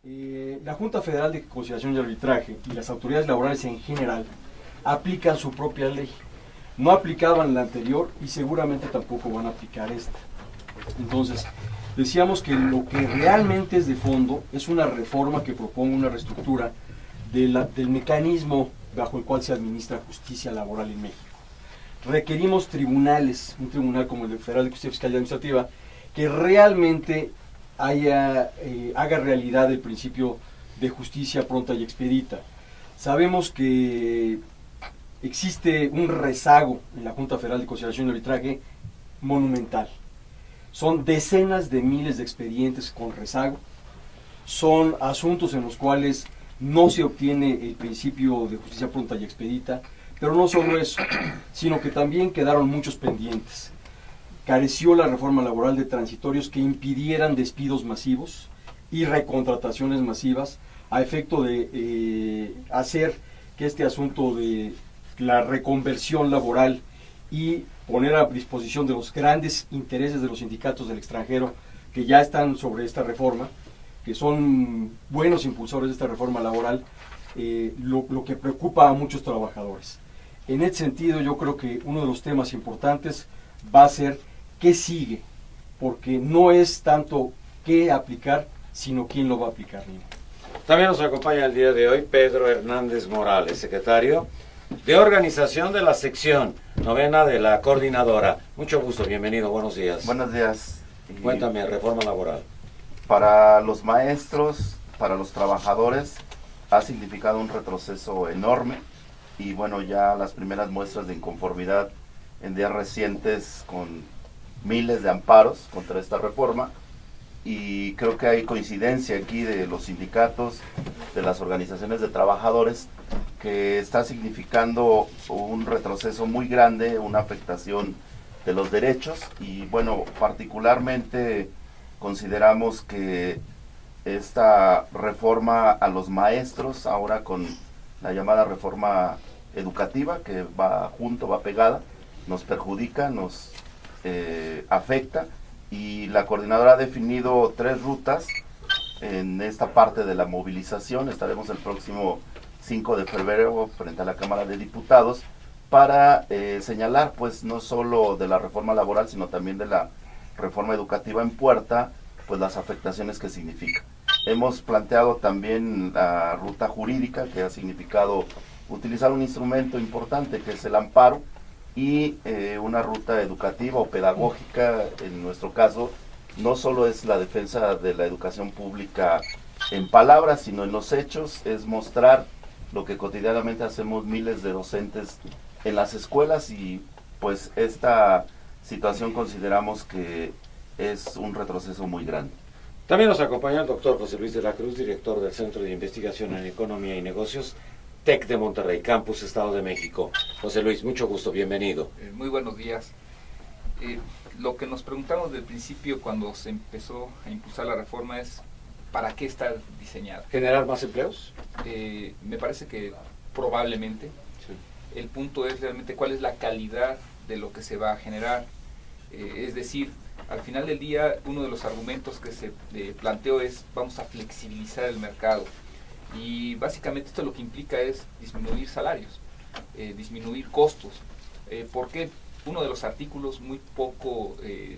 La Junta Federal de Conciliación y Arbitraje y las autoridades laborales en general aplican su propia ley. No aplicaban la anterior y seguramente tampoco van a aplicar esta. Entonces, decíamos que lo que realmente es de fondo es una reforma que proponga una reestructura del mecanismo bajo el cual se administra justicia laboral en México. Requerimos tribunales, un tribunal como el Federal de Justicia Fiscal y Administrativa, que realmente haga realidad el principio de justicia pronta y expedita. Sabemos que existe un rezago en la Junta Federal de Conciliación y Arbitraje monumental. Son decenas de miles de expedientes con rezago, son asuntos en los cuales no se obtiene el principio de justicia pronta y expedita, pero no solo eso, sino que también quedaron muchos pendientes. Careció la reforma laboral de transitorios que impidieran despidos masivos y recontrataciones masivas a efecto de hacer que este asunto de la reconversión laboral y poner a disposición de los grandes intereses de los sindicatos del extranjero que ya están sobre esta reforma, que son buenos impulsores de esta reforma laboral, lo que preocupa a muchos trabajadores. En ese sentido, yo creo que uno de los temas importantes va a ser qué sigue, porque no es tanto qué aplicar, sino quién lo va a aplicar. También nos acompaña el día de hoy Pedro Hernández Morales, secretario de organización de la sección novena de la coordinadora. Mucho gusto, bienvenido, buenos días. Buenos días. Cuéntame, reforma laboral. Para los maestros, para los trabajadores, ha significado un retroceso enorme y bueno, ya las primeras muestras de inconformidad en días recientes con miles de amparos contra esta reforma, y creo que hay coincidencia aquí de los sindicatos, de las organizaciones de trabajadores, que está significando un retroceso muy grande, una afectación de los derechos, y bueno, particularmente consideramos que esta reforma a los maestros, ahora con la llamada reforma educativa, que va junto, va pegada, nos perjudica, nos afecta, y la coordinadora ha definido 3 rutas en esta parte de la movilización. Estaremos el próximo 5 de febrero frente a la Cámara de Diputados para señalar, pues, no solo de la reforma laboral, sino también de la reforma educativa en puerta, pues las afectaciones que significa. Hemos planteado también la ruta jurídica, que ha significado utilizar un instrumento importante que es el amparo, y una ruta educativa o pedagógica. En nuestro caso, no solo es la defensa de la educación pública en palabras, sino en los hechos, es mostrar lo que cotidianamente hacemos miles de docentes en las escuelas, y pues esta situación consideramos que es un retroceso muy grande. También nos acompaña el doctor José Luis de la Cruz, director del Centro de Investigación en Economía y Negocios, TEC de Monterrey, Campus Estado de México. José Luis, mucho gusto, bienvenido. Muy buenos días. Lo que nos preguntamos del principio cuando se empezó a impulsar la reforma es ¿para qué está diseñada? ¿Generar más empleos? Me parece que probablemente. Sí. El punto es realmente cuál es la calidad de lo que se va a generar. Es decir, al final del día, uno de los argumentos que se planteó es vamos a flexibilizar el mercado. Y básicamente esto lo que implica es disminuir salarios, disminuir costos. ¿Por qué? Uno de los artículos muy poco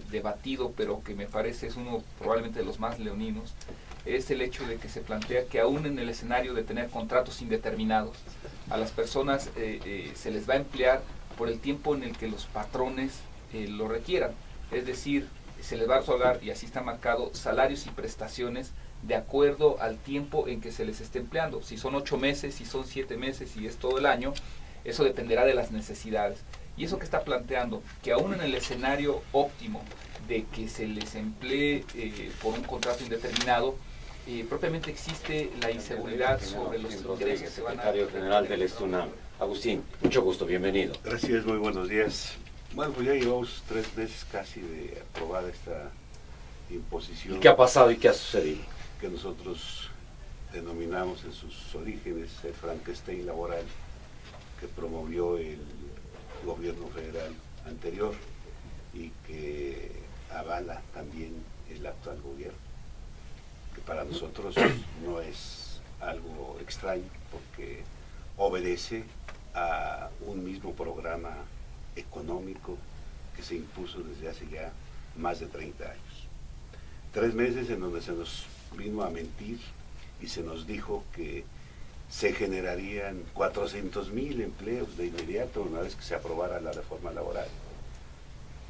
debatido, pero que me parece es uno probablemente de los más leoninos, es el hecho de que se plantea que aún en el escenario de tener contratos indeterminados, a las personas se les va a emplear por el tiempo en el que los patrones lo requieran. Es decir, se les va a otorgar, y así está marcado, salarios y prestaciones de acuerdo al tiempo en que se les esté empleando. Si son 8 meses, si son 7 meses, si es todo el año, eso dependerá de las necesidades. Y eso que está planteando, que aún en el escenario óptimo de que se les emplee por un contrato indeterminado, propiamente existe la inseguridad sobre los ingresos que se van a... Secretario General del Estunam. Agustín, mucho gusto, bienvenido. Gracias, muy buenos días. Bueno, pues ya llevamos 3 meses casi de aprobada esta imposición. ¿Y qué ha pasado y qué ha sucedido? Que nosotros denominamos en sus orígenes el Frankenstein laboral que promovió el gobierno federal anterior y que avala también el actual gobierno, que para nosotros no es algo extraño porque obedece a un mismo programa económico que se impuso desde hace ya más de 30 años. 3 meses en donde se nos vino a mentir y se nos dijo que se generarían 400,000 empleos de inmediato una vez que se aprobara la reforma laboral.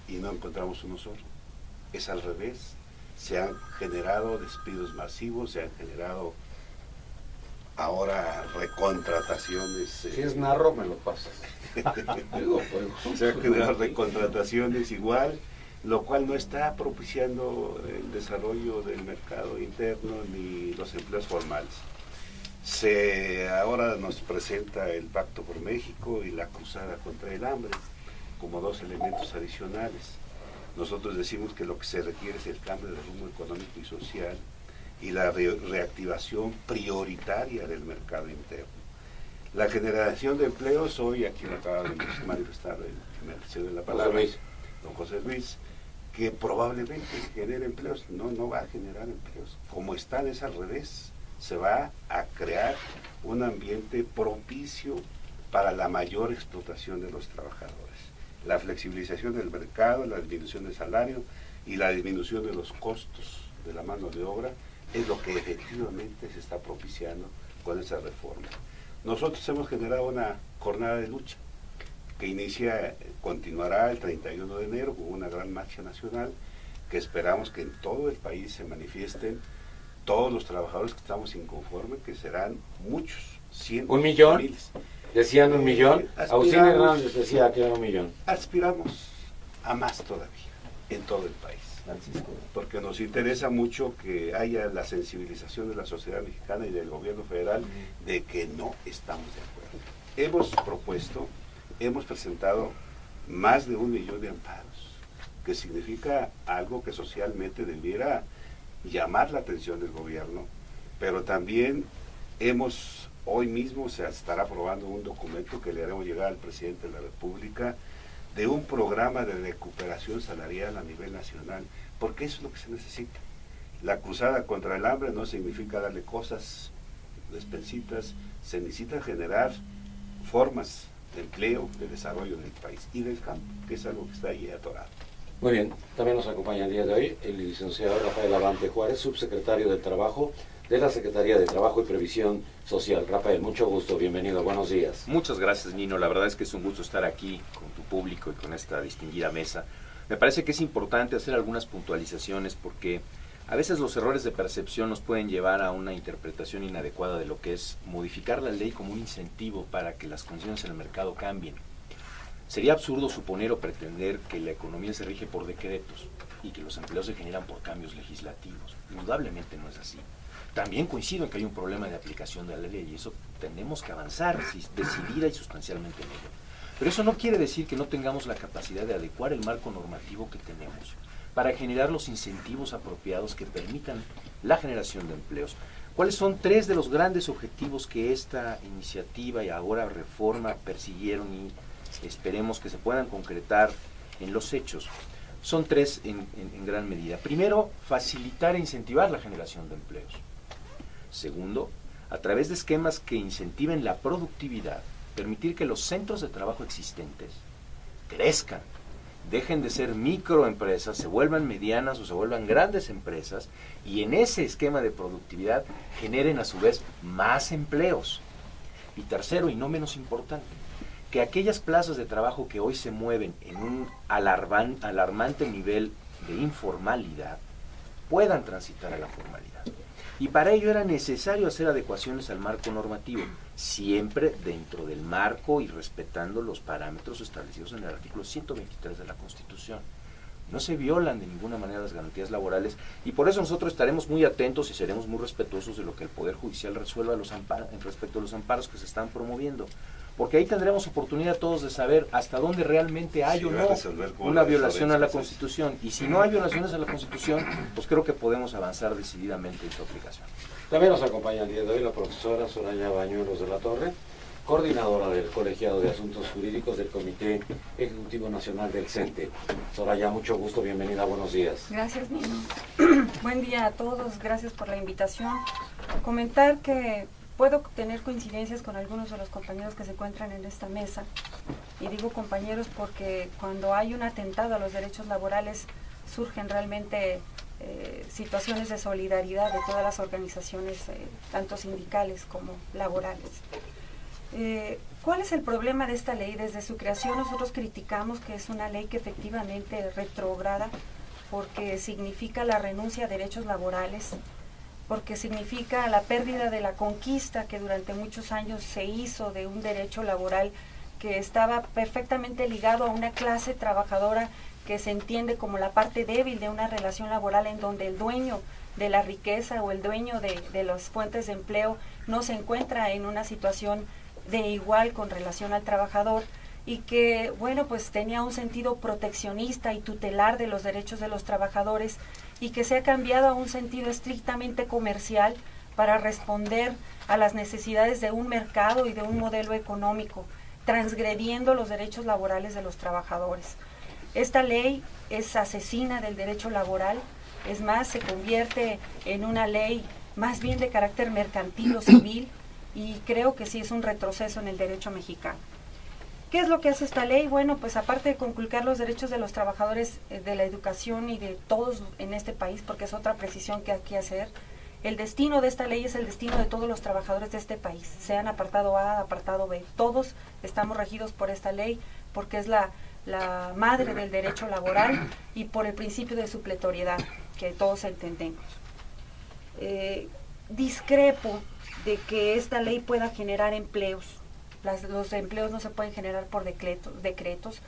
Y no encontramos uno solo. Es al revés. Se han generado despidos masivos, se han generado ahora recontrataciones. Si es narro, me lo pasas. Se han generado recontrataciones igual, lo cual no está propiciando el desarrollo del mercado interno ni los empleos formales. Ahora nos presenta el Pacto por México y la Cruzada contra el Hambre como 2 elementos adicionales. Nosotros decimos que lo que se requiere es el cambio de rumbo económico y social y la reactivación prioritaria del mercado interno. La generación de empleos, hoy aquí lo acaba de manifestar el merced de la palabra, don José Luis, que probablemente genere empleos. No va a generar empleos. Como están, es al revés. Se va a crear un ambiente propicio para la mayor explotación de los trabajadores. La flexibilización del mercado, la disminución del salario y la disminución de los costos de la mano de obra es lo que efectivamente se está propiciando con esa reforma. Nosotros hemos generado una jornada de lucha que continuará el 31 de enero con una gran marcha nacional que esperamos que en todo el país se manifiesten todos los trabajadores que estamos inconformes, que serán muchos, cientos, 1 millón. miles. Decían 1 millón. Agustín Hernández decía que era 1 millón. Aspiramos a más todavía en todo el país, porque nos interesa mucho que haya la sensibilización de la sociedad mexicana y del gobierno federal de que no estamos de acuerdo. Hemos presentado más de 1 millón de amparos, que significa algo que socialmente debiera llamar la atención del gobierno, pero también hoy mismo se estará aprobando un documento que le haremos llegar al presidente de la República de un programa de recuperación salarial a nivel nacional, porque eso es lo que se necesita. La cruzada contra el hambre no significa darle cosas despensitas, se necesita generar formas de empleo, de desarrollo del país y del campo, que es algo que está ahí atorado. Muy bien, también nos acompaña el día de hoy el licenciado Rafael Abante Juárez, subsecretario del Trabajo de la Secretaría de Trabajo y Previsión Social. Rafael, mucho gusto, bienvenido, buenos días. Muchas gracias, Nino, la verdad es que es un gusto estar aquí con tu público y con esta distinguida mesa. Me parece que es importante hacer algunas puntualizaciones porque a veces los errores de percepción nos pueden llevar a una interpretación inadecuada de lo que es modificar la ley como un incentivo para que las condiciones en el mercado cambien. Sería absurdo suponer o pretender que la economía se rige por decretos y que los empleos se generan por cambios legislativos. Indudablemente no es así. También coincido en que hay un problema de aplicación de la ley y eso tenemos que avanzar decidida y sustancialmente en ello. Pero eso no quiere decir que no tengamos la capacidad de adecuar el marco normativo que tenemos para generar los incentivos apropiados que permitan la generación de empleos. ¿Cuáles son 3 de los grandes objetivos que esta iniciativa y ahora reforma persiguieron y esperemos que se puedan concretar en los hechos? Son 3 en gran medida. Primero, facilitar e incentivar la generación de empleos. Segundo, a través de esquemas que incentiven la productividad, permitir que los centros de trabajo existentes crezcan, dejen de ser microempresas, se vuelvan medianas o se vuelvan grandes empresas y en ese esquema de productividad generen a su vez más empleos. Y tercero, y no menos importante, que aquellas plazas de trabajo que hoy se mueven en un alarmante nivel de informalidad puedan transitar a la formalidad. Y para ello era necesario hacer adecuaciones al marco normativo, siempre dentro del marco y respetando los parámetros establecidos en el artículo 123 de la Constitución. No se violan de ninguna manera las garantías laborales y por eso nosotros estaremos muy atentos y seremos muy respetuosos de lo que el Poder Judicial resuelva respecto a los amparos que se están promoviendo. Porque ahí tendremos oportunidad todos de saber hasta dónde realmente hay o no una violación a la Constitución. Y si no hay violaciones a la Constitución, pues creo que podemos avanzar decididamente en su aplicación. También nos acompaña el día de hoy la profesora Soraya Bañuelos de la Torre, coordinadora del Colegiado de Asuntos Jurídicos del Comité Ejecutivo Nacional del CENTE. Soraya, mucho gusto, bienvenida, buenos días. Gracias, Nino. Buen día a todos, gracias por la invitación. Comentar que puedo tener coincidencias con algunos de los compañeros que se encuentran en esta mesa, y digo compañeros porque cuando hay un atentado a los derechos laborales surgen realmente situaciones de solidaridad de todas las organizaciones, tanto sindicales como laborales. ¿Cuál es el problema de esta ley? Desde su creación nosotros criticamos que es una ley que efectivamente retrógrada, porque significa la renuncia a derechos laborales, porque significa la pérdida de la conquista que durante muchos años se hizo de un derecho laboral que estaba perfectamente ligado a una clase trabajadora que se entiende como la parte débil de una relación laboral, en donde el dueño de la riqueza o el dueño de las fuentes de empleo no se encuentra en una situación de igual con relación al trabajador, y que, bueno, pues tenía un sentido proteccionista y tutelar de los derechos de los trabajadores, y que se ha cambiado a un sentido estrictamente comercial para responder a las necesidades de un mercado y de un modelo económico, transgrediendo los derechos laborales de los trabajadores. Esta ley es asesina del derecho laboral, es más, se convierte en una ley más bien de carácter mercantil o civil, y creo que sí es un retroceso en el derecho mexicano. ¿Qué es lo que hace esta ley? Bueno, pues aparte de conculcar los derechos de los trabajadores de la educación y de todos en este país, porque es otra precisión que hay que hacer, el destino de esta ley es el destino de todos los trabajadores de este país, sean apartado A, apartado B. Todos estamos regidos por esta ley porque es la madre del derecho laboral y por el principio de supletoriedad, que todos entendemos. Discrepo de que esta ley pueda generar empleos. Los empleos no se pueden generar por decretos.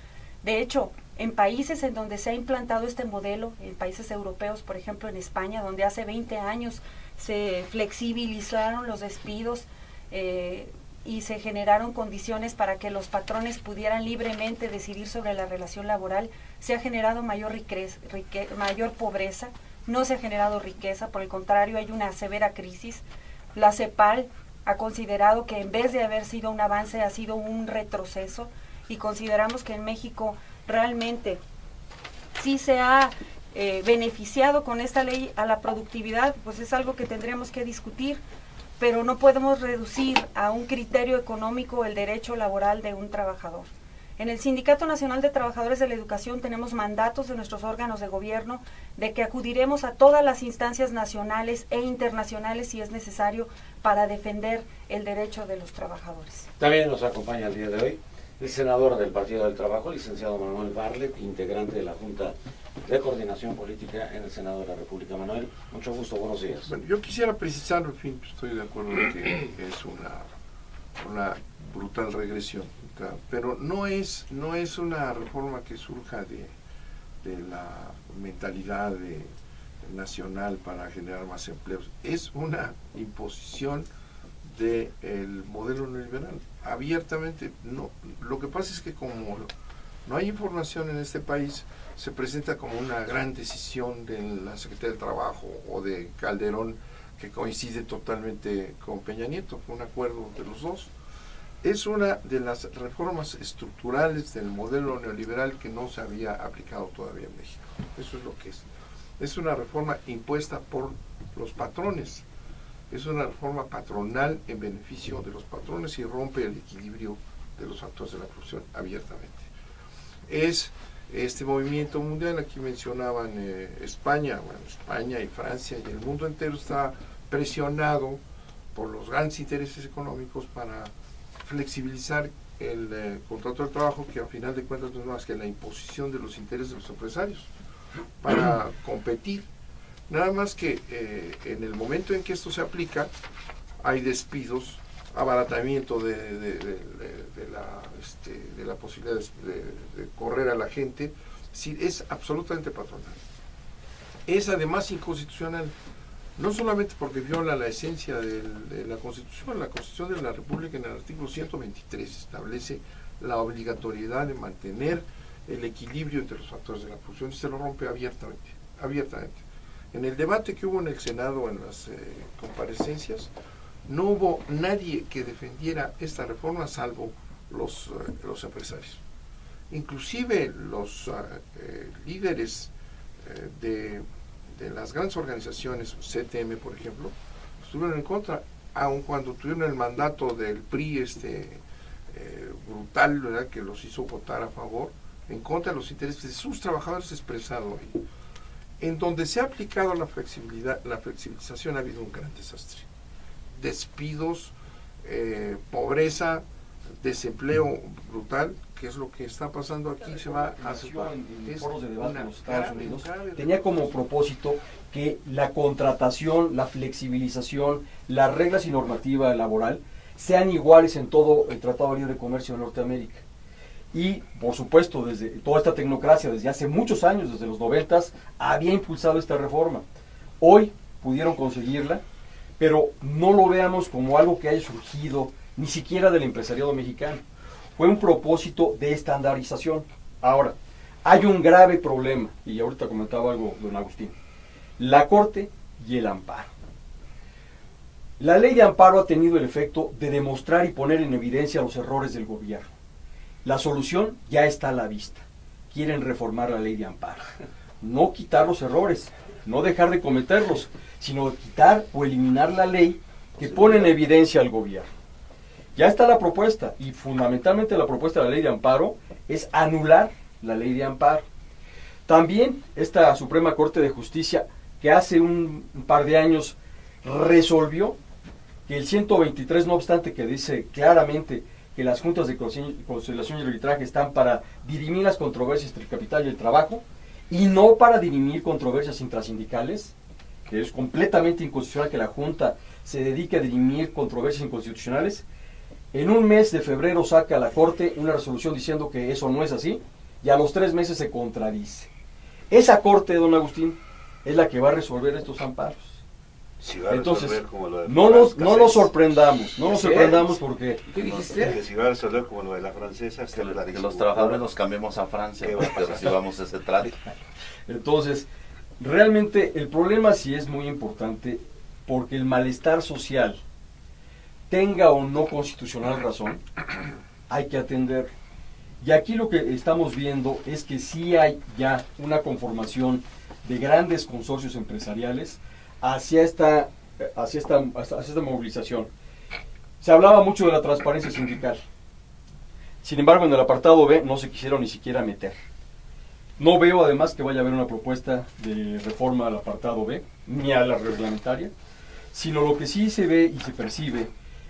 De hecho, en países en donde se ha implantado este modelo, en países europeos, por ejemplo en España, donde hace 20 años se flexibilizaron los despidos y se generaron condiciones para que los patrones pudieran libremente decidir sobre la relación laboral, se ha generado mayor pobreza, no se ha generado riqueza, por el contrario hay una severa crisis. La CEPAL ha considerado que en vez de haber sido un avance ha sido un retroceso, y consideramos que en México realmente sí se ha beneficiado con esta ley a la productividad. Pues es algo que tendremos que discutir, pero no podemos reducir a un criterio económico el derecho laboral de un trabajador. En el Sindicato Nacional de Trabajadores de la Educación tenemos mandatos de nuestros órganos de gobierno de que acudiremos a todas las instancias nacionales e internacionales si es necesario para defender el derecho de los trabajadores. También nos acompaña el día de hoy el senador del Partido del Trabajo, licenciado Manuel Barlet, integrante de la Junta de Coordinación Política en el Senado de la República. Manuel, mucho gusto, buenos días. Bueno, yo quisiera precisar, en fin, estoy de acuerdo en que es una brutal regresión, pero no es una reforma que surja de la mentalidad nacional para generar más empleos, es una imposición del modelo neoliberal, abiertamente. No, lo que pasa es que como no hay información en este país, se presenta como una gran decisión de la Secretaría del Trabajo o de Calderón, que coincide totalmente con Peña Nieto, fue un acuerdo de los dos. Es una de las reformas estructurales del modelo neoliberal que no se había aplicado todavía en México. Eso es lo que es. Es una reforma impuesta por los patrones. Es una reforma patronal en beneficio de los patrones y rompe el equilibrio de los actores de la producción abiertamente. Es este movimiento mundial, aquí mencionaban España, bueno, España y Francia y el mundo entero está presionado por los grandes intereses económicos para flexibilizar el contrato de trabajo, que a final de cuentas no es más que la imposición de los intereses de los empresarios para competir. Nada más que en el momento en que esto se aplica, hay despidos, abaratamiento de la posibilidad de correr a la gente. Sí, es absolutamente patronal. Es además inconstitucional, no solamente porque viola la esencia de la Constitución de la República en el artículo 123 establece la obligatoriedad de mantener el equilibrio entre los factores de la producción, y se lo rompe abiertamente. En el debate que hubo en el Senado, en las comparecencias, no hubo nadie que defendiera esta reforma salvo los empresarios. Inclusive los líderes de las grandes organizaciones, CTM por ejemplo, estuvieron en contra, aun cuando tuvieron el mandato del PRI brutal, ¿verdad?, que los hizo votar a favor, en contra de los intereses de sus trabajadores expresado ahí. En donde se ha aplicado la flexibilización ha habido un gran desastre. Despidos, pobreza, desempleo brutal, que es lo que está pasando aquí. Se va a en foros de debate en los Estados Unidos, tenía como propósito que la contratación, la flexibilización, las reglas y normativa laboral sean iguales en todo el Tratado de Libre Comercio de Norteamérica. Y, por supuesto, desde toda esta tecnocracia, desde hace muchos años, desde los 90, había impulsado esta reforma. Hoy pudieron conseguirla, pero no lo veamos como algo que haya surgido ni siquiera del empresariado mexicano. Fue un propósito de estandarización. Ahora, hay un grave problema, y ahorita comentaba algo don Agustín: la Corte y el amparo. La ley de amparo ha tenido el efecto de demostrar y poner en evidencia los errores del gobierno. La solución ya está a la vista. Quieren reformar la ley de amparo. No quitar los errores, no dejar de cometerlos, sino quitar o eliminar la ley que pone en evidencia al gobierno. Ya está la propuesta, y fundamentalmente la propuesta de la ley de amparo es anular la ley de amparo. También esta Suprema Corte de Justicia, que hace un par de años resolvió que el 123, no obstante que dice claramente que las juntas de conciliación y arbitraje están para dirimir las controversias entre el capital y el trabajo, y no para dirimir controversias intrasindicales, que es completamente inconstitucional que la Junta se dedique a dirimir controversias inconstitucionales. En un mes de febrero saca la Corte una resolución diciendo que eso no es así, y a los 3 meses se contradice. Esa Corte, don Agustín, es la que va a resolver estos amparos. Si va a Entonces, resolver como lo de no nos sorprendamos, porque... ¿Qué dijiste? Que si va a resolver como lo de la francesa, está Que clarísimo. los trabajadores nos cambiemos a Francia para que recibamos ese trato. Entonces, realmente el problema sí es muy importante, porque el malestar social, tenga o no constitucional razón, hay que atender. Y aquí lo que estamos viendo es que sí hay ya una conformación de grandes consorcios empresariales hacia esta movilización. Se hablaba mucho de la transparencia sindical. Sin embargo, en el apartado B no se quisieron ni siquiera meter. No veo además que vaya a haber una propuesta de reforma al apartado B, ni a la reglamentaria, sino lo que sí se ve y se percibe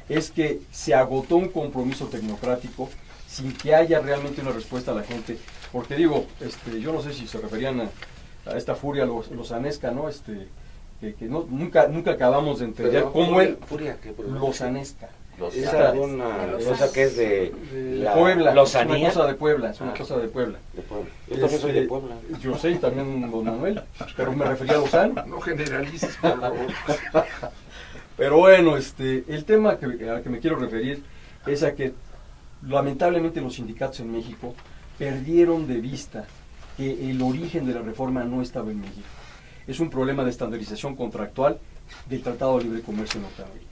es que se agotó un compromiso tecnocrático sin que haya realmente una respuesta a la gente. Porque digo, yo no sé si se referían a esta furia los Anesca, ¿no? Que nunca acabamos de entender cómo él los Anesca. Esa es una cosa que es de la Puebla, Lozanía. es una cosa de Puebla, es una cosa de Puebla. Yo también soy de Puebla. Yo sé, y también don Manuel, pero me refería a Lozano. No generalices, por favor. Pero bueno, el tema al que me quiero referir es a que lamentablemente los sindicatos en México perdieron de vista que el origen de la reforma no estaba en México. Es un problema de estandarización contractual del Tratado de Libre Comercio de Norteamérica.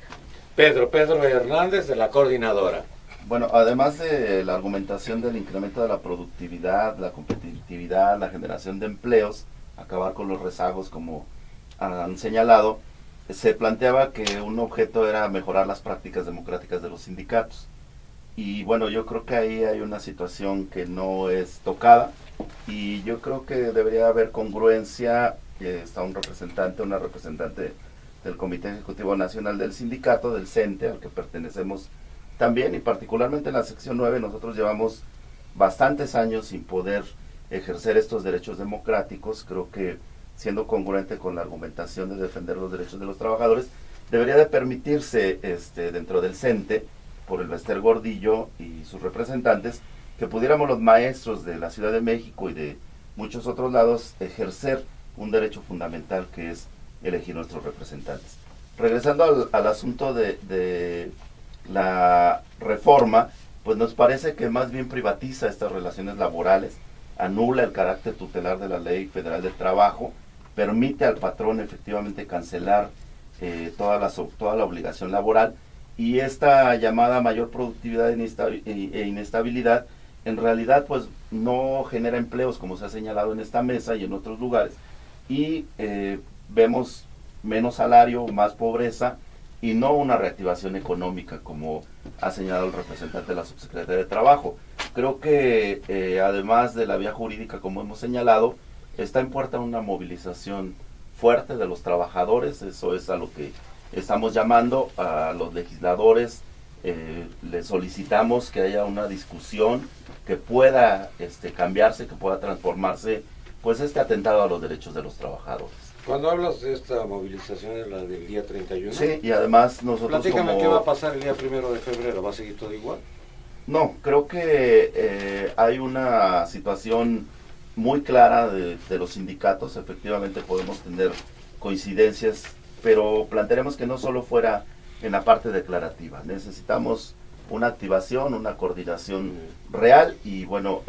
Pedro Hernández, de la Coordinadora. Bueno, además de la argumentación del incremento de la productividad, la competitividad, la generación de empleos, acabar con los rezagos como han señalado, se planteaba que un objeto era mejorar las prácticas democráticas de los sindicatos. Y bueno, yo creo que ahí hay una situación que no es tocada, y yo creo que debería haber congruencia. Está una representante del Comité Ejecutivo Nacional del Sindicato, del CENTE, al que pertenecemos también, y particularmente en la sección 9 nosotros llevamos bastantes años sin poder ejercer estos derechos democráticos. Creo que, siendo congruente con la argumentación de defender los derechos de los trabajadores, debería de permitirse dentro del CENTE, por el Bester Gordillo y sus representantes, que pudiéramos los maestros de la Ciudad de México y de muchos otros lados ejercer un derecho fundamental, que es elegir nuestros representantes. Regresando al asunto de la reforma, pues nos parece que más bien privatiza estas relaciones laborales, anula el carácter tutelar de la Ley Federal del Trabajo, permite al patrón efectivamente cancelar toda la obligación laboral, y esta llamada mayor productividad e inestabilidad en realidad pues no genera empleos, como se ha señalado en esta mesa y en otros lugares, y vemos menos salario, más pobreza y no una reactivación económica, como ha señalado el representante de la Subsecretaría de Trabajo. Creo que además de la vía jurídica, como hemos señalado, está en puerta una movilización fuerte de los trabajadores. Eso es a lo que estamos llamando a los legisladores. Les solicitamos que haya una discusión que pueda cambiarse, que pueda transformarse pues este atentado a los derechos de los trabajadores. Cuando hablas de esta movilización, es la del día 31. Sí, y además nosotros Platícame qué va a pasar el día 1 de febrero, ¿va a seguir todo igual? No, creo que hay una situación muy clara de los sindicatos. Efectivamente podemos tener coincidencias, pero plantearemos que no solo fuera en la parte declarativa. Necesitamos una activación, una coordinación real y bueno,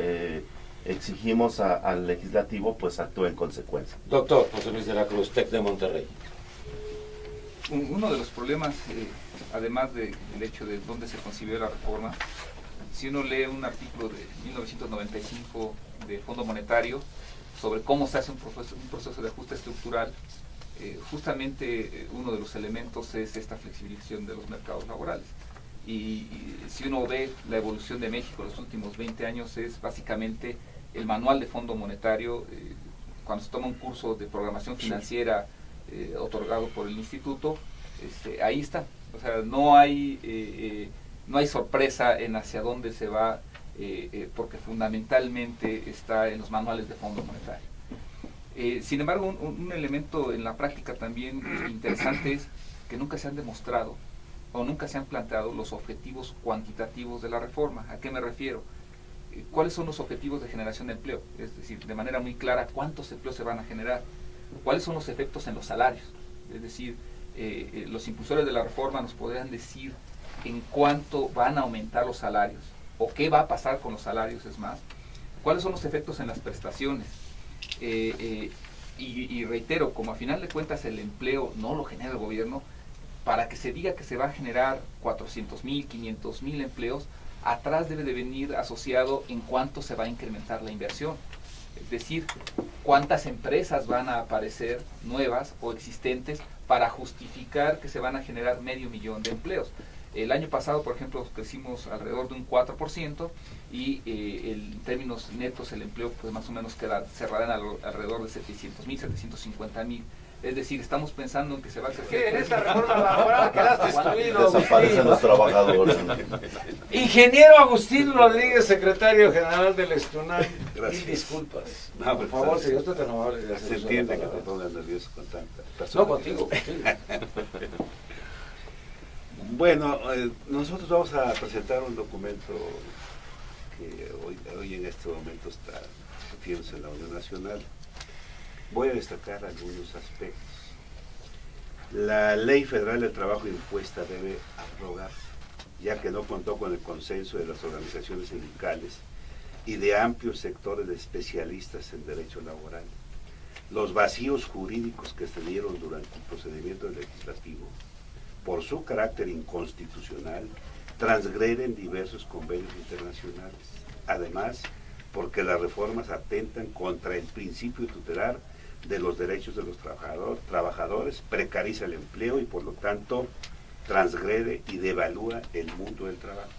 exigimos al legislativo pues actúe en consecuencia. Doctor José Luis de la Cruz, TEC de Monterrey. Uno de los problemas, además del hecho de dónde se concibió la reforma, si uno lee un artículo de 1995 de Fondo Monetario sobre cómo se hace un proceso de ajuste estructural, justamente uno de los elementos es esta flexibilización de los mercados laborales. Y si uno ve la evolución de México en los últimos 20 años, es básicamente el manual de Fondo Monetario, cuando se toma un curso de programación financiera otorgado por el instituto, ahí está. O sea, no hay sorpresa en hacia dónde se va, porque fundamentalmente está en los manuales de Fondo Monetario. Sin embargo, un elemento en la práctica también interesante es que nunca se han demostrado o nunca se han planteado los objetivos cuantitativos de la reforma. ¿A qué me refiero? ¿Cuáles son los objetivos de generación de empleo? Es decir, de manera muy clara, ¿cuántos empleos se van a generar? ¿Cuáles son los efectos en los salarios? Es decir, los impulsores de la reforma nos podrían decir en cuánto van a aumentar los salarios o qué va a pasar con los salarios, es más. ¿Cuáles son los efectos en las prestaciones? Y reitero, como a final de cuentas el empleo no lo genera el gobierno, para que se diga que se va a generar 400,000, 500,000 empleos, atrás debe de venir asociado en cuánto se va a incrementar la inversión. Es decir, cuántas empresas van a aparecer nuevas o existentes para justificar que se van a generar 500,000 de empleos. El año pasado, por ejemplo, crecimos alrededor de un 4% y en términos netos el empleo pues más o menos cerrará en alrededor de 700,000, 750,000. Es decir, estamos pensando en que se va a crecer. En esta reforma laboral quedaste excluido. Desaparecen los trabajadores. Ingeniero Agustín Rodríguez, secretario general del Estunal. Gracias. Y disculpas. No, por favor, si usted tan amable de hacer se uso entiende de que la te palabra. pongas nervioso con tanta No, persona. contigo. Bueno, nosotros vamos a presentar un documento que hoy en este momento está discutiéndose en la Unión Nacional. Voy a destacar algunos aspectos. La Ley Federal del Trabajo Impuesta debe abrogarse, ya que no contó con el consenso de las organizaciones sindicales y de amplios sectores de especialistas en derecho laboral. Los vacíos jurídicos que se dieron durante el procedimiento legislativo, por su carácter inconstitucional, transgreden diversos convenios internacionales. Además, porque las reformas atentan contra el principio tutelar de los derechos de los trabajadores, precariza el empleo y por lo tanto transgrede y devalúa el mundo del trabajo.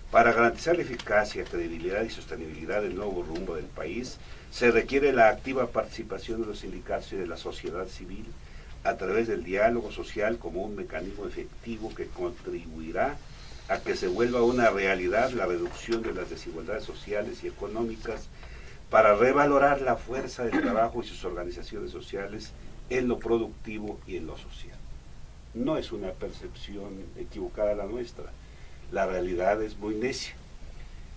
Para garantizar la eficacia, credibilidad y sostenibilidad del nuevo rumbo del país, se requiere la activa participación de los sindicatos y de la sociedad civil a través del diálogo social como un mecanismo efectivo que contribuirá a que se vuelva una realidad la reducción de las desigualdades sociales y económicas, para revalorar la fuerza del trabajo y sus organizaciones sociales en lo productivo y en lo social. No es una percepción equivocada la nuestra, la realidad es muy necia.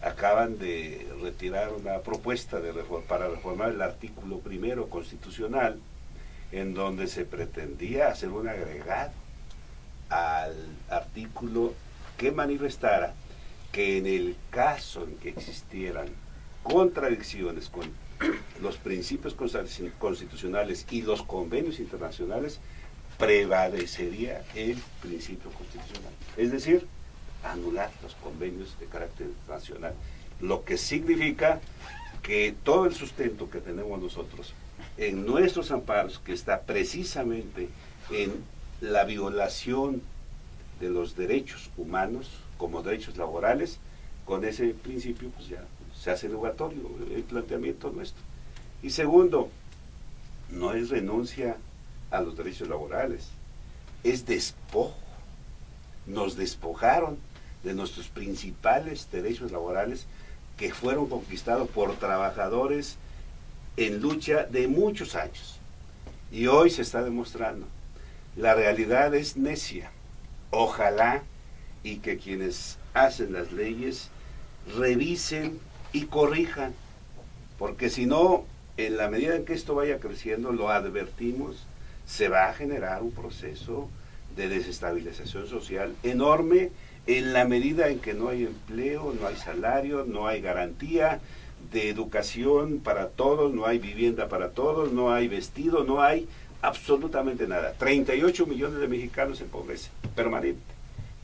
Acaban de retirar una propuesta para reformar el artículo 1 constitucional, en donde se pretendía hacer un agregado al artículo que manifestara que en el caso en que existieran contradicciones con los principios constitucionales y los convenios internacionales, prevalecería el principio constitucional. Es decir, anular los convenios de carácter nacional. Lo que significa que todo el sustento que tenemos nosotros en nuestros amparos, que está precisamente en la violación de los derechos humanos como derechos laborales, con ese principio pues ya se hace derogatorio el planteamiento nuestro. Y segundo, no es renuncia a los derechos laborales, es despojo. Nos despojaron de nuestros principales derechos laborales que fueron conquistados por trabajadores en lucha de muchos años. Y hoy se está demostrando. La realidad es necia. Ojalá y que quienes hacen las leyes revisen y corrijan, porque si no, en la medida en que esto vaya creciendo, lo advertimos, se va a generar un proceso de desestabilización social enorme, en la medida en que no hay empleo, no hay salario, no hay garantía de educación para todos, no hay vivienda para todos, no hay vestido, no hay absolutamente nada. 38 millones de mexicanos en pobreza permanente,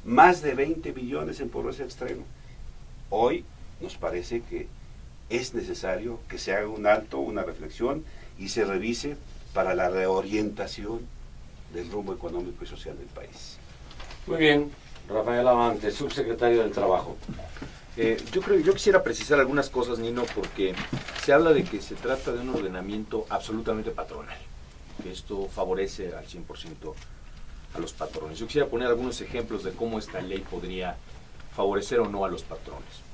más de 20 millones en pobreza extrema. Hoy nos parece que es necesario que se haga un alto, una reflexión y se revise para la reorientación del rumbo económico y social del país. Muy bien, Rafael Avante, subsecretario del Trabajo. Yo quisiera precisar algunas cosas, Nino, porque se habla de que se trata de un ordenamiento absolutamente patronal, que esto favorece al 100% a los patrones. Yo quisiera poner algunos ejemplos de cómo esta ley podría favorecer o no a los patrones.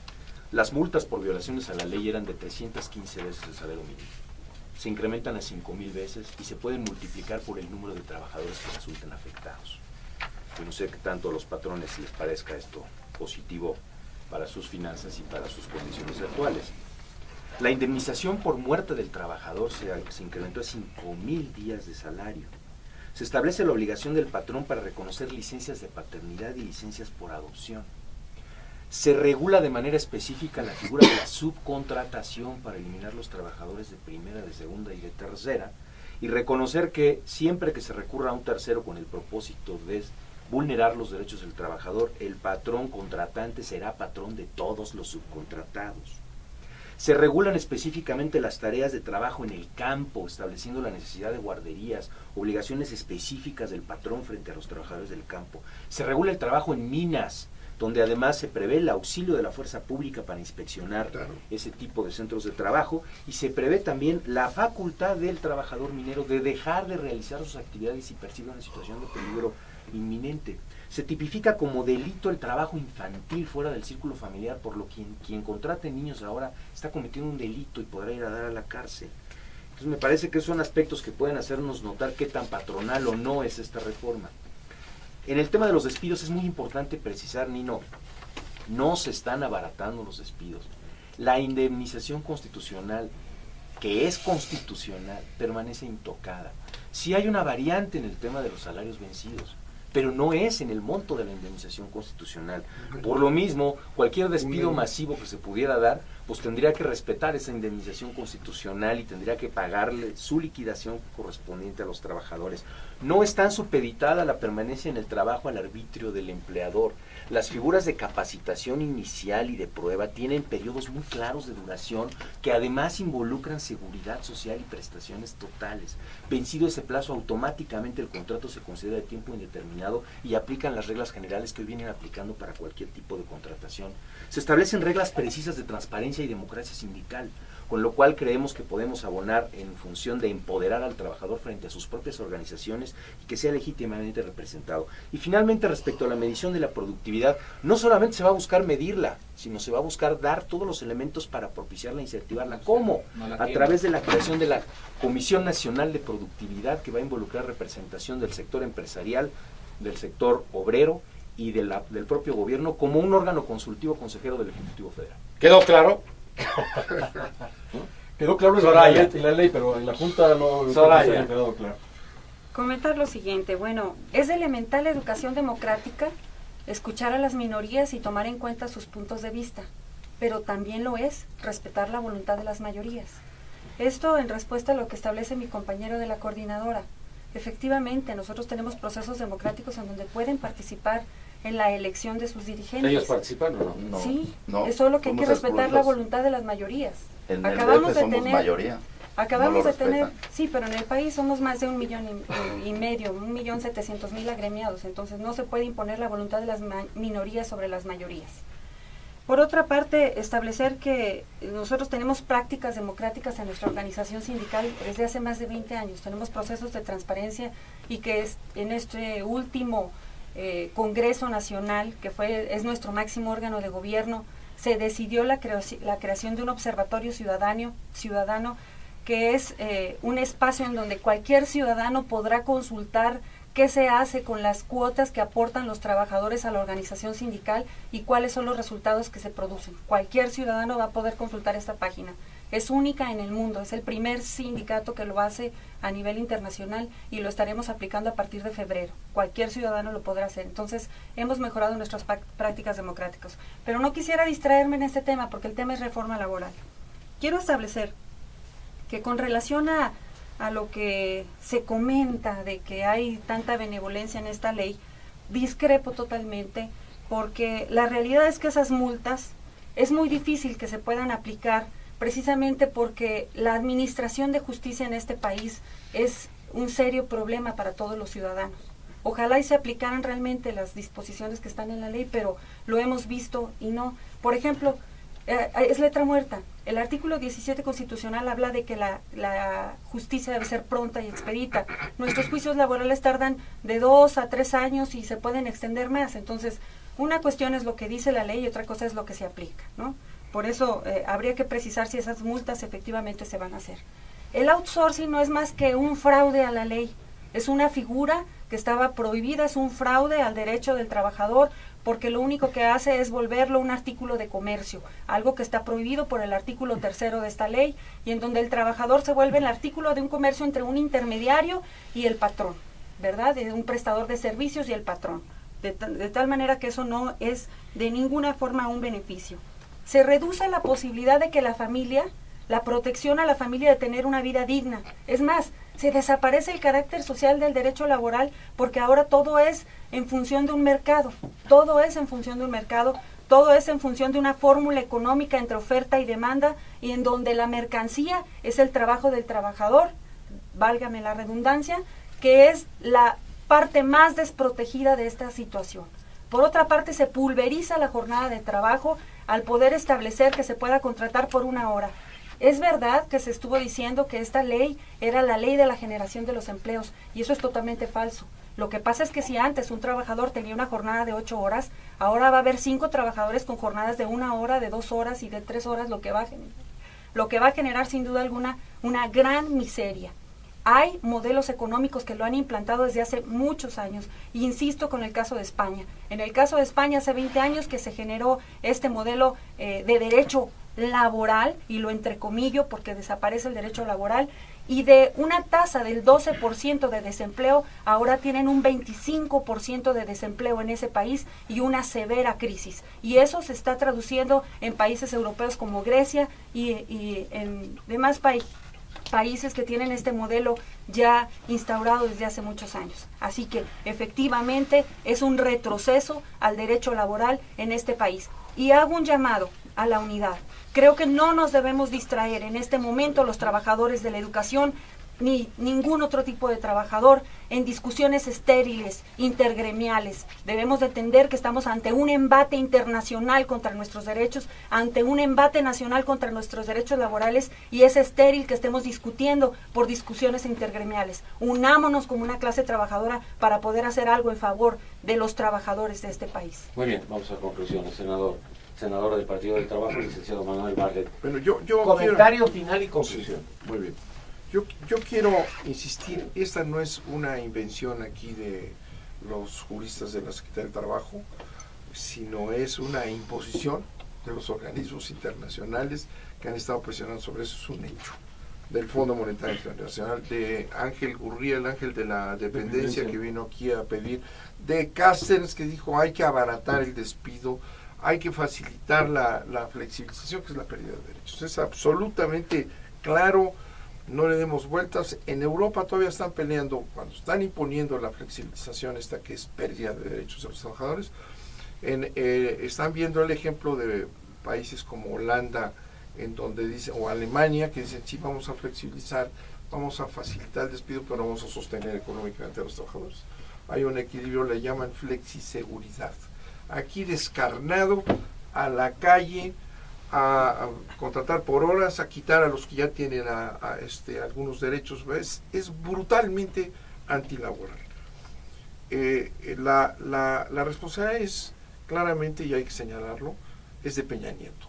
Las multas por violaciones a la ley eran de 315 veces el salario mínimo. Se incrementan a 5,000 veces y se pueden multiplicar por el número de trabajadores que resulten afectados. Yo no sé qué tanto a los patrones les parezca esto positivo para sus finanzas y para sus condiciones actuales. La indemnización por muerte del trabajador se incrementó a 5,000 días de salario. Se establece la obligación del patrón para reconocer licencias de paternidad y licencias por adopción. Se regula de manera específica la figura de la subcontratación para eliminar los trabajadores de primera, de segunda y de tercera, y reconocer que siempre que se recurra a un tercero con el propósito de vulnerar los derechos del trabajador, el patrón contratante será patrón de todos los subcontratados. Se regulan específicamente las tareas de trabajo en el campo, estableciendo la necesidad de guarderías, obligaciones específicas del patrón frente a los trabajadores del campo. Se regula el trabajo en minas, donde además se prevé el auxilio de la fuerza pública para inspeccionar ese tipo de centros de trabajo, y se prevé también la facultad del trabajador minero de dejar de realizar sus actividades si percibe una situación de peligro inminente. Se tipifica como delito el trabajo infantil fuera del círculo familiar, por lo que quien contrate niños ahora está cometiendo un delito y podrá ir a dar a la cárcel. Entonces me parece que son aspectos que pueden hacernos notar qué tan patronal o no es esta reforma. En el tema de los despidos es muy importante precisar, Nino, no se están abaratando los despidos. La indemnización constitucional, que es constitucional, permanece intocada. Sí hay una variante en el tema de los salarios vencidos, pero no es en el monto de la indemnización constitucional. Por lo mismo, cualquier despido masivo que se pudiera dar, pues tendría que respetar esa indemnización constitucional y tendría que pagarle su liquidación correspondiente a los trabajadores. No es tan supeditada la permanencia en el trabajo al arbitrio del empleador. Las figuras de capacitación inicial y de prueba tienen periodos muy claros de duración que además involucran seguridad social y prestaciones totales. Vencido ese plazo, automáticamente el contrato se considera de tiempo indeterminado y aplican las reglas generales que hoy vienen aplicando para cualquier tipo de contratación. Se establecen reglas precisas de transparencia y democracia sindical, con lo cual creemos que podemos abonar en función de empoderar al trabajador frente a sus propias organizaciones y que sea legítimamente representado. Y finalmente, respecto a la medición de la productividad, no solamente se va a buscar medirla, sino se va a buscar dar todos los elementos para propiciarla e incentivarla. ¿Cómo? A través de la creación de la Comisión Nacional de Productividad, que va a involucrar representación del sector empresarial, del sector obrero y del propio gobierno, como un órgano consultivo consejero del Ejecutivo Federal. ¿Quedó claro? Quedó claro en la ley, pero en la Junta no Soraya. quedó claro. Comentar lo siguiente, bueno, es de elemental educación democrática escuchar a las minorías y tomar en cuenta sus puntos de vista, pero también lo es respetar la voluntad de las mayorías. Esto en respuesta a lo que establece mi compañero de la coordinadora. efectivamente, nosotros tenemos procesos democráticos en donde pueden participar en la elección de sus dirigentes. ¿Ellos participan o no? No, Sí, no, es solo que hay que somos respetar la excluidos. voluntad de las mayorías. En el Acabamos DF de somos tener- mayoría. Acabamos No lo de tener, respetan. sí, pero en el país somos más de 1,5 millones, 1,700,000 agremiados, entonces no se puede imponer la voluntad de las minorías sobre las mayorías. Por otra parte, establecer que nosotros tenemos prácticas democráticas en nuestra organización sindical desde hace más de 20 años, tenemos procesos de transparencia y que en este último Congreso Nacional, que es nuestro máximo órgano de gobierno, se decidió la creación de un observatorio ciudadano que es un espacio en donde cualquier ciudadano podrá consultar qué se hace con las cuotas que aportan los trabajadores a la organización sindical y cuáles son los resultados que se producen. Cualquier ciudadano va a poder consultar esta página. Es única en el mundo, es el primer sindicato que lo hace a nivel internacional y lo estaremos aplicando a partir de febrero. Cualquier ciudadano lo podrá hacer. Entonces, hemos mejorado nuestras prácticas democráticas. Pero no quisiera distraerme en este tema porque el tema es reforma laboral. Quiero establecer que con relación a lo que se comenta de que hay tanta benevolencia en esta ley, discrepo totalmente porque la realidad es que esas multas es muy difícil que se puedan aplicar precisamente porque la administración de justicia en este país es un serio problema para todos los ciudadanos. Ojalá y se aplicaran realmente las disposiciones que están en la ley, pero lo hemos visto y no. Por ejemplo, es letra muerta. El artículo 17 constitucional habla de que la justicia debe ser pronta y expedita. Nuestros juicios laborales tardan de 2 a 3 años y se pueden extender más. Entonces, una cuestión es lo que dice la ley y otra cosa es lo que se aplica, ¿no? Por eso habría que precisar si esas multas efectivamente se van a hacer. El outsourcing no es más que un fraude a la ley. Es una figura que estaba prohibida, es un fraude al derecho del trabajador, porque lo único que hace es volverlo un artículo de comercio, algo que está prohibido por el artículo 3 de esta ley, y en donde el trabajador se vuelve el artículo de un comercio entre un intermediario y el patrón, ¿verdad? De un prestador de servicios y el patrón, de tal manera que eso no es de ninguna forma un beneficio. Se reduce la posibilidad de que la protección a la familia de tener una vida digna. Es más, se desaparece el carácter social del derecho laboral porque ahora todo es en función de un mercado, todo es en función de un mercado, todo es en función de una fórmula económica entre oferta y demanda y en donde la mercancía es el trabajo del trabajador, válgame la redundancia, que es la parte más desprotegida de esta situación. Por otra parte, se pulveriza la jornada de trabajo al poder establecer que se pueda contratar por 1 hora. Es verdad que se estuvo diciendo que esta ley era la ley de la generación de los empleos, y eso es totalmente falso. Lo que pasa es que si antes un trabajador tenía una jornada de 8 horas, ahora va a haber 5 trabajadores con jornadas de 1 hora, de 2 horas y de 3 horas, lo que va a generar sin duda alguna una gran miseria. Hay modelos económicos que lo han implantado desde hace muchos años. Insisto con el caso de España. En el caso de España hace 20 años que se generó este modelo de derecho laboral, y lo entrecomillo porque desaparece el derecho laboral, y de una tasa del 12% de desempleo, ahora tienen un 25% de desempleo en ese país y una severa crisis. Y eso se está traduciendo en países europeos como Grecia y en demás países que tienen este modelo ya instaurado desde hace muchos años. Así que efectivamente es un retroceso al derecho laboral en este país. Y hago un llamado a la unidad. Creo que no nos debemos distraer en este momento los trabajadores de la educación ni ningún otro tipo de trabajador en discusiones estériles, intergremiales. Debemos de entender que estamos ante un embate internacional contra nuestros derechos, ante un embate nacional contra nuestros derechos laborales, y es estéril que estemos discutiendo por discusiones intergremiales. Unámonos como una clase trabajadora para poder hacer algo en favor de los trabajadores de este país. Muy bien, vamos a conclusiones, senador del Partido del Trabajo, licenciado Manuel Barlet. Bueno, yo Comentario final y conclusión. Sí, muy bien. Yo quiero insistir, esta no es una invención aquí de los juristas de la Secretaría del Trabajo, sino es una imposición de los organismos internacionales que han estado presionando sobre eso. Es un hecho del Fondo Monetario Internacional, de Ángel Gurría, el ángel de la dependencia, que vino aquí a pedir, de Cáceres, que dijo hay que abaratar el despido, hay que facilitar la flexibilización, que es la pérdida de derechos. Es absolutamente claro no le demos vueltas. En Europa todavía están peleando, cuando están imponiendo la flexibilización esta que es pérdida de derechos de los trabajadores, están viendo el ejemplo de países como Holanda, en donde dice, o Alemania, que dicen, sí, vamos a flexibilizar, vamos a facilitar el despido, pero vamos a sostener económicamente a los trabajadores. Hay un equilibrio, le llaman flexiseguridad. Aquí descarnado, a la calle, a contratar por horas, a quitar a los que ya tienen algunos derechos, es brutalmente antilaboral. La responsabilidad es, claramente, y hay que señalarlo, es de Peña Nieto.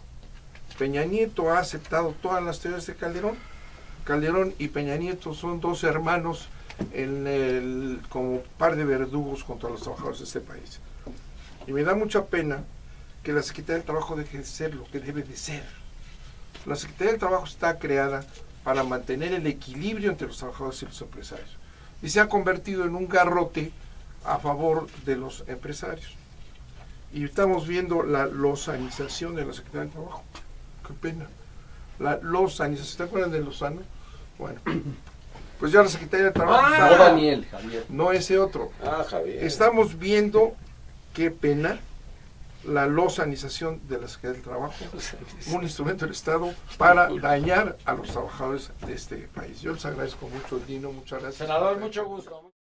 Peña Nieto ha aceptado todas las teorías de Calderón. Calderón y Peña Nieto son dos hermanos como par de verdugos contra los trabajadores de este país. Y me da mucha pena que la Secretaría del Trabajo deje de ser lo que debe de ser. La Secretaría del Trabajo está creada para mantener el equilibrio entre los trabajadores y los empresarios. Y se ha convertido en un garrote a favor de los empresarios. Y estamos viendo la lozanización de la Secretaría del Trabajo. Qué pena. La lozanización. ¿Se acuerdan de Lozano? Bueno, pues ya la Secretaría del Trabajo... No Daniel, Javier. No ese otro. Javier. Estamos viendo, qué pena, la lozanización de la Secretaría del Trabajo, un instrumento del Estado para dañar a los trabajadores de este país. Yo les agradezco mucho, Dino, muchas gracias. Senador, mucho gusto.